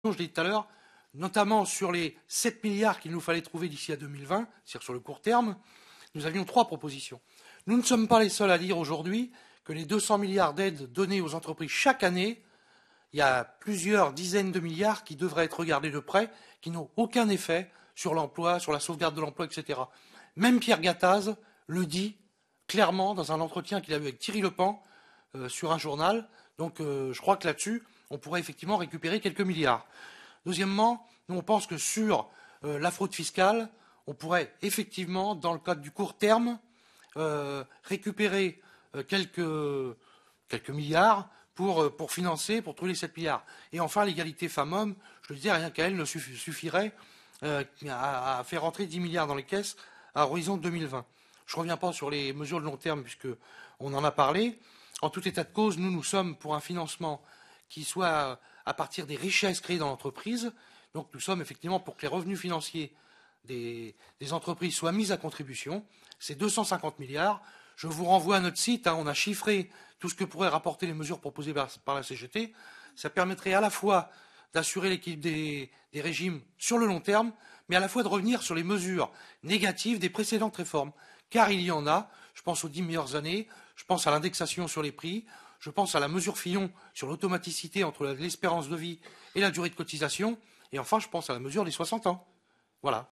je l'ai dit tout à l'heure, notamment sur les 7 milliards qu'il nous fallait trouver d'ici à 2020, c'est-à-dire sur le court terme, nous avions 3 propositions. Nous ne sommes pas les seuls à dire aujourd'hui que les 200 milliards d'aides données aux entreprises chaque année, il y a plusieurs dizaines de milliards qui devraient être regardés de près, qui n'ont aucun effet sur l'emploi, sur la sauvegarde de l'emploi, etc. Même Pierre Gattaz le dit clairement dans un entretien qu'il a eu avec Thierry Lepan sur un journal. Donc je crois que là-dessus, on pourrait effectivement récupérer quelques milliards. Deuxièmement, nous on pense que sur la fraude fiscale, on pourrait effectivement, dans le cadre du court terme, récupérer quelques milliards pour financer, pour trouver les 7 milliards. Et enfin, l'égalité femmes-hommes, je le disais, rien qu'à elle ne suffirait à faire entrer 10 milliards dans les caisses à horizon 2020. Je ne reviens pas sur les mesures de long terme, puisqu'on en a parlé. En tout état de cause, nous sommes pour un financement qui soit à partir des richesses créées dans l'entreprise. Donc nous sommes effectivement pour que les revenus financiers des entreprises soient mis à contribution. C'est 250 milliards. Je vous renvoie à notre site. On a chiffré tout ce que pourraient rapporter les mesures proposées par la CGT. Ça permettrait à la fois d'assurer l'équilibre des régimes sur le long terme, mais à la fois de revenir sur les mesures négatives des précédentes réformes. Car il y en a. Je pense aux 10 meilleures années. Je pense à l'indexation sur les prix. Je pense à la mesure Fillon sur l'automaticité entre l'espérance de vie et la durée de cotisation. Et enfin, je pense à la mesure des 60 ans. Voilà.